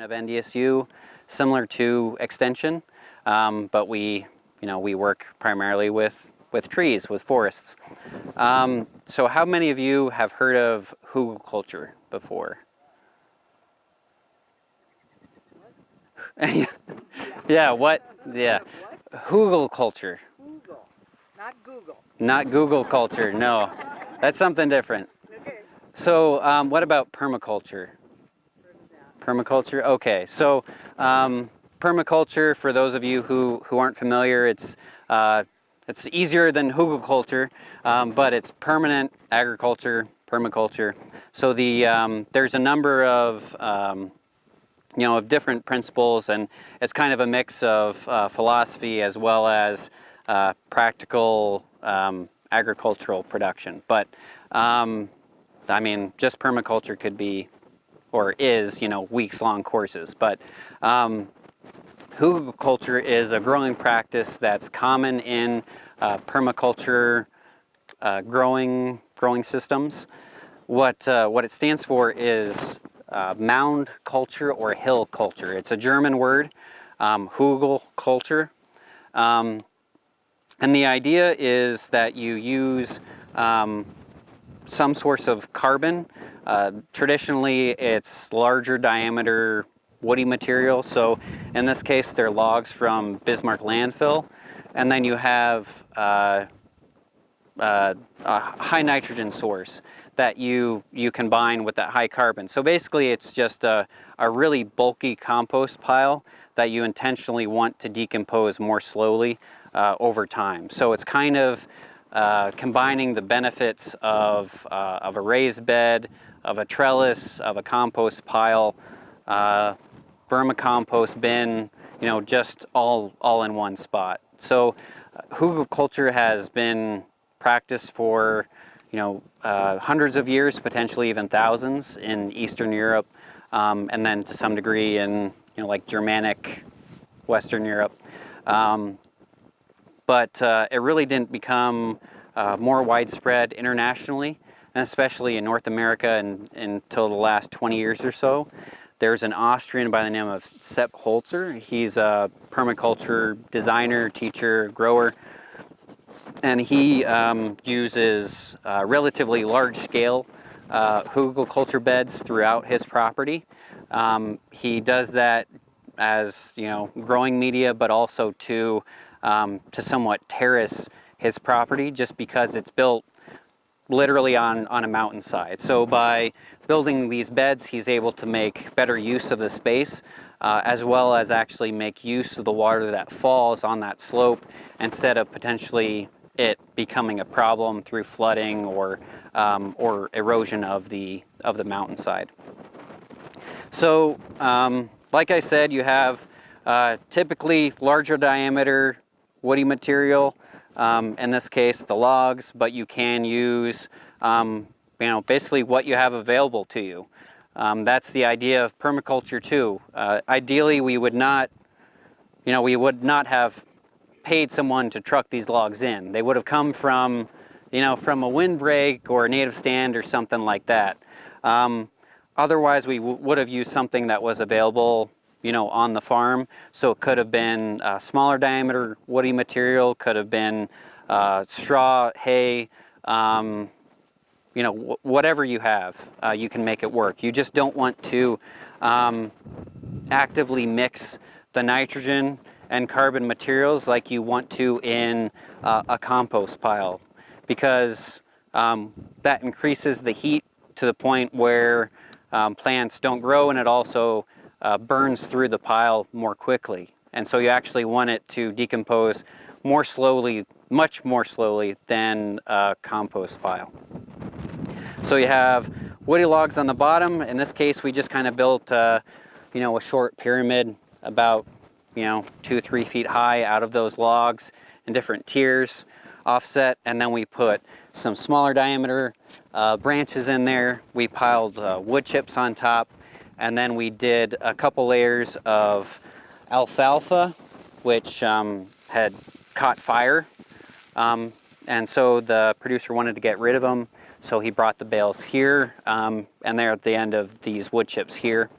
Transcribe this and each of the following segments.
of NDSU, similar to extension, but we work primarily with trees, with forests. So how many of you have heard of hugelkultur before? Yeah, what? Yeah. Hugelkultur. Google, not Google. Not Google culture, no. That's something different. Okay. So what about permaculture? Permaculture, okay. So permaculture, for those of you who aren't familiar, it's easier than hugelkultur, but it's permanent agriculture, permaculture. So there's a number of of different principles, and it's kind of a mix of philosophy as well as practical agricultural production. But I mean, just permaculture could be, or is, weeks-long courses. But hugelkultur is a growing practice that's common in permaculture growing systems. What it stands for is mound culture or hill culture. It's a German word, Hugelkultur. And the idea is that you use some source of carbon. Traditionally, it's larger diameter woody material. So in this case, they're logs from Bismarck landfill. And then you have a high nitrogen source that you combine with that high carbon. So basically, it's just a really bulky compost pile that you intentionally want to decompose more slowly over time. So it's kind of combining the benefits of a raised bed, of a trellis, of a compost pile, vermicompost bin, just all in one spot. So hugelkultur has been practiced for hundreds of years, potentially even thousands, in Eastern Europe, and then to some degree in like Germanic, Western Europe. But it really didn't become more widespread internationally, and especially in North America until the last 20 years or so. There's an Austrian by the name of Sepp Holzer. He's a permaculture designer, teacher, grower, and he uses relatively large-scale hugelkultur beds throughout his property. He does that as growing media, but also to somewhat terrace his property, just because it's built literally on a mountainside. So by building these beds, he's able to make better use of the space, as well as actually make use of the water that falls on that slope, instead of potentially it becoming a problem through flooding or erosion of the mountainside. So like I said, you have typically larger diameter woody material, in this case the logs, but you can use basically what you have available to you. That's the idea of permaculture too. Ideally, we would not have paid someone to truck these logs in. They would have come from a windbreak or a native stand or something like that. Otherwise, we would have used something that was available on the farm. So it could have been smaller diameter woody material, could have been straw, hay, whatever you have, you can make it work. You just don't want to actively mix the nitrogen and carbon materials like you want to in a compost pile, because that increases the heat to the point where plants don't grow, and it also burns through the pile more quickly. And so you actually want it to decompose more slowly, much more slowly than a compost pile. So you have woody logs on the bottom. In this case, we just kind of built a short pyramid about 2-3 feet high out of those logs in different tiers, offset, and then we put some smaller diameter branches in there. We piled wood chips on top, and then we did a couple layers of alfalfa, which had caught fire, and so the producer wanted to get rid of them, so he brought the bales here, and they're at the end of these wood chips here.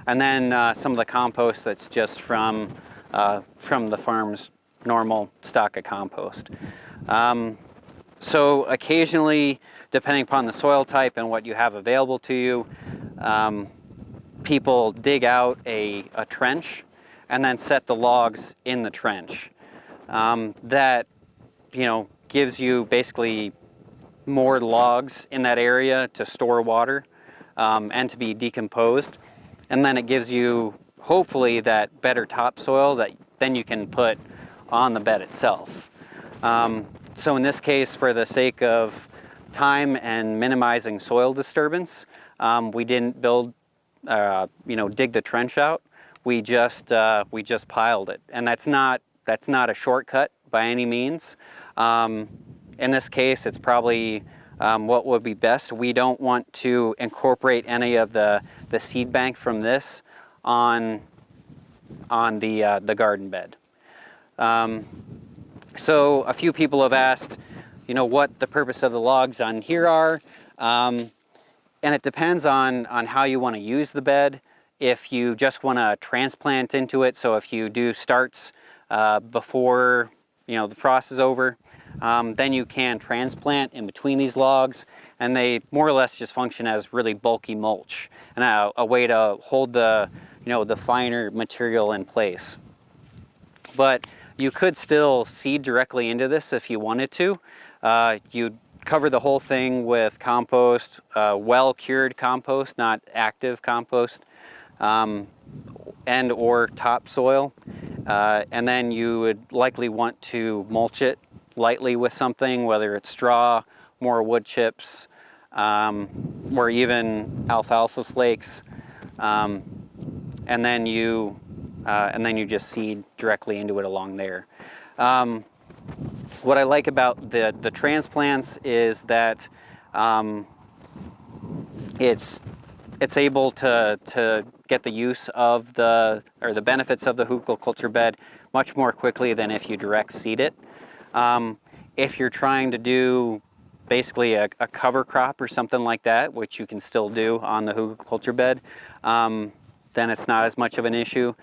and then some of the compost that's just from the farm's normal stock of compost. So occasionally, depending upon the soil type and what you have available to you, people dig out a trench and then set the logs in the trench. That, gives you basically more logs in that area to store water and to be decomposed. And then it gives you, hopefully, that better topsoil that then you can put on the bed itself. So in this case, for the sake of time and minimizing soil disturbance, we didn't dig the trench out. We just piled it, and that's not a shortcut by any means. In this case, it's probably what would be best. We don't want to incorporate any of the seed bank from this on the garden bed. So a few people have asked, what the purpose of the logs on here are, and it depends on how you want to use the bed. If you just want to transplant into it, so if you do starts before the frost is over, then you can transplant in between these logs, and they more or less just function as really bulky mulch and a way to hold the finer material in place. But you could still seed directly into this if you wanted to. You'd cover the whole thing with compost, well-cured compost, not active compost, and or topsoil. And then you would likely want to mulch it lightly with something, whether it's straw, more wood chips, or even alfalfa flakes. And then you just seed directly into it along there. What I like about the transplants is that it's able to get the use of the benefits of the hugelkultur bed much more quickly than if you direct seed it. If you're trying to do basically a cover crop or something like that, which you can still do on the hugelkultur bed, then it's not as much of an issue.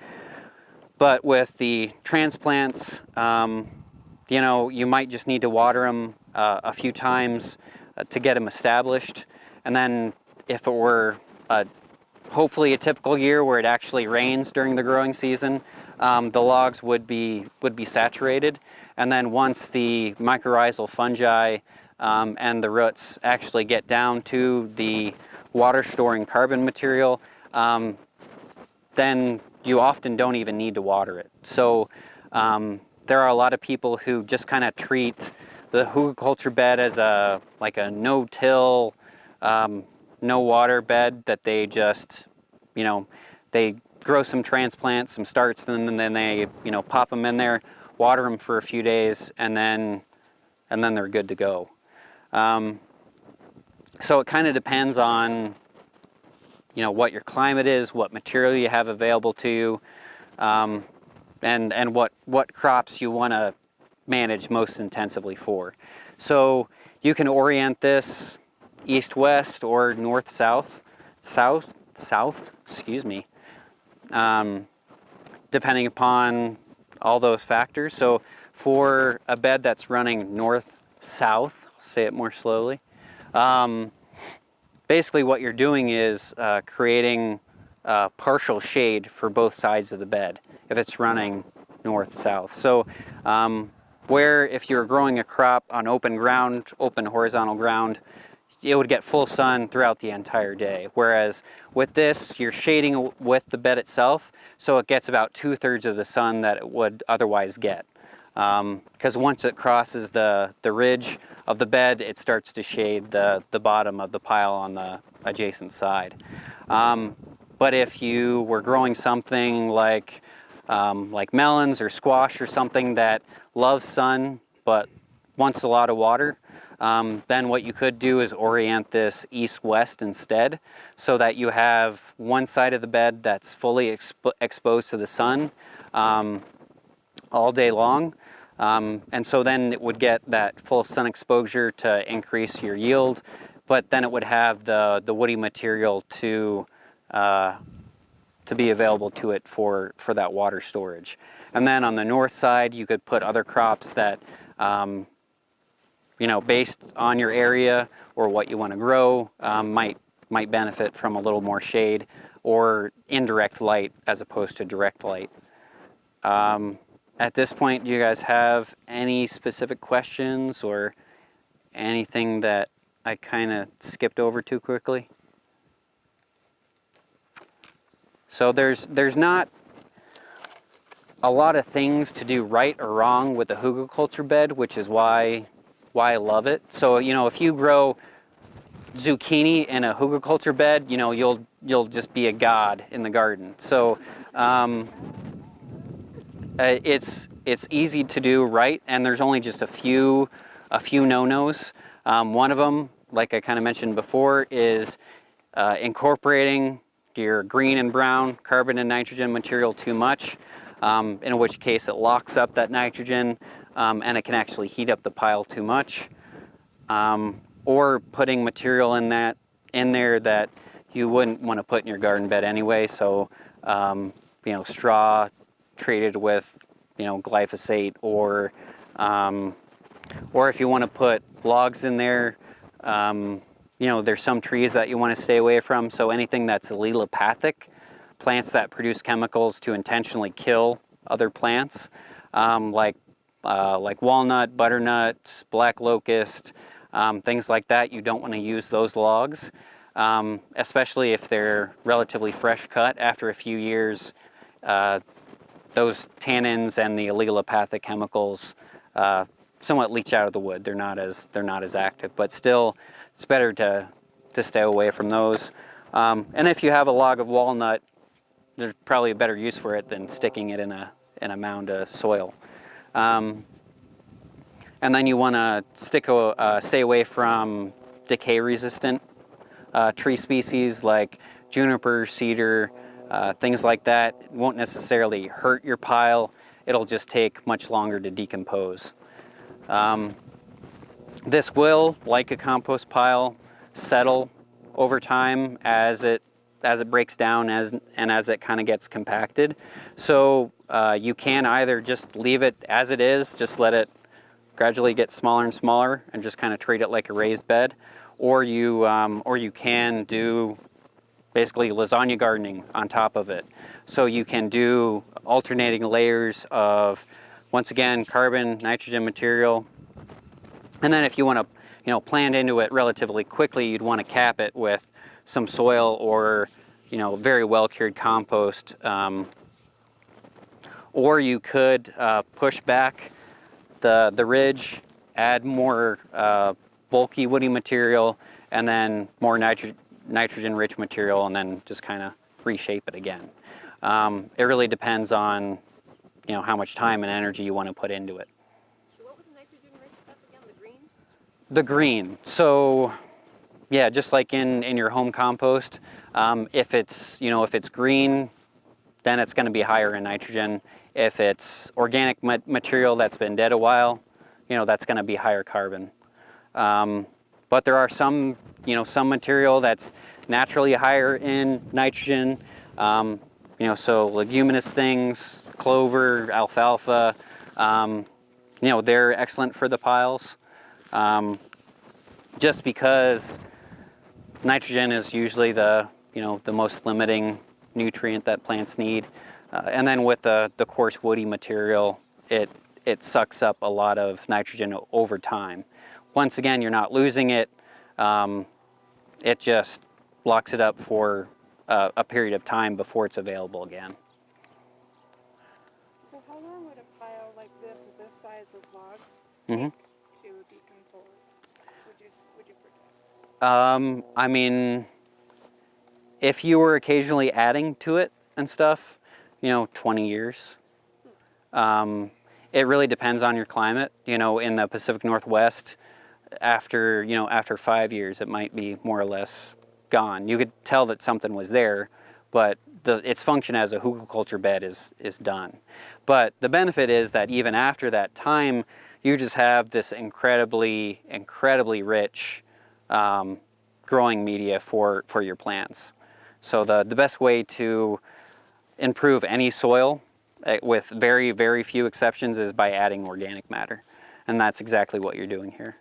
But with the transplants, you might just need to water them a few times to get them established. And then if it were hopefully a typical year where it actually rains during the growing season, the logs would be saturated. And then once the mycorrhizal fungi and the roots actually get down to the water storing carbon material, then you often don't even need to water it. So there are a lot of people who just kind of treat the hugelkultur bed as a no-till, no water bed that they just, they grow some transplants, some starts, and then they, pop them in there, water them for a few days, and then they're good to go. So it kind of depends on, what your climate is, what material you have available to you, and what crops you want to manage most intensively for. So you can orient this east-west or north-south, depending upon all those factors. So for a bed that's running north-south, I'll say it more slowly, basically what you're doing is creating partial shade for both sides of the bed if it's running north-south. So where if you're growing a crop on open ground, open horizontal ground, it would get full sun throughout the entire day. Whereas with this, you're shading with the bed itself, so it gets about 2/3 of the sun that it would otherwise get. Because once it crosses the ridge of the bed, it starts to shade the bottom of the pile on the adjacent side. But if you were growing something like melons or squash or something that loves sun but wants a lot of water, then what you could do is orient this east-west instead, so that you have one side of the bed that's fully exposed to the sun all day long. And so then it would get that full sun exposure to increase your yield, but then it would have the woody material to to be available to it for that water storage. And then on the north side, you could put other crops that, based on your area or what you want to grow, might benefit from a little more shade or indirect light as opposed to direct light. At this point, do you guys have any specific questions or anything that I kind of skipped over too quickly? So there's not a lot of things to do right or wrong with the hugelkultur bed, which is why I love it. So if you grow zucchini in a hugelkultur bed, you'll just be a god in the garden. So it's easy to do right, and there's only just a few no-nos. One of them, like I kind of mentioned before, is incorporating your green and brown carbon and nitrogen material too much, in which case it locks up that nitrogen and it can actually heat up the pile too much. Or putting material in there that you wouldn't want to put in your garden bed anyway. So straw treated with glyphosate, or if you want to put logs in there, there's some trees that you want to stay away from. So anything that's allelopathic, plants that produce chemicals to intentionally kill other plants, like walnut, butternut, black locust, things like that. You don't want to use those logs, especially if they're relatively fresh cut. After a few years, those tannins and the allelopathic chemicals somewhat leach out of the wood. They're not as active, but still, it's better to stay away from those. And if you have a log of walnut, there's probably a better use for it than sticking it in a mound of soil. And then you want to stay away from decay-resistant tree species like juniper, cedar, things like that. It won't necessarily hurt your pile. It'll just take much longer to decompose. This will, like a compost pile, settle over time as it breaks down and as it kind of gets compacted. So you can either just leave it as it is, just let it gradually get smaller and smaller, and just kind of treat it like a raised bed, or you can do basically lasagna gardening on top of it. So you can do alternating layers of, once again, carbon, nitrogen material, and then if you want to plant into it relatively quickly, you'd want to cap it with some soil or very well cured compost, or you could push back the ridge, add more bulky woody material, and then more nitrogen rich material, and then just kind of reshape it again. It really depends on how much time and energy you want to put into it. So what was the nitrogen rich stuff again? The green? The green. So yeah, just like in your home compost, if it's green, then it's going to be higher in nitrogen. If it's organic material that's been dead a while, that's going to be higher carbon. But there are some material that's naturally higher in nitrogen. So leguminous things, clover, alfalfa, they're excellent for the piles. Just because nitrogen is usually the most limiting nutrient that plants need. And then with the coarse woody material, it sucks up a lot of nitrogen over time. Once again, you're not losing it. It just locks it up for a period of time before it's available again. So how long would a pile like this with this size of logs take to decompose? Would you predict? If you were occasionally adding to it and stuff, 20 years. It really depends on your climate. In the Pacific Northwest, after 5 years, it might be more or less gone. You could tell that something was there, but its function as a hugelkultur bed is done. But the benefit is that even after that time, you just have this incredibly rich growing media for your plants. So the best way to improve any soil, with very, very few exceptions, is by adding organic matter. And that's exactly what you're doing here.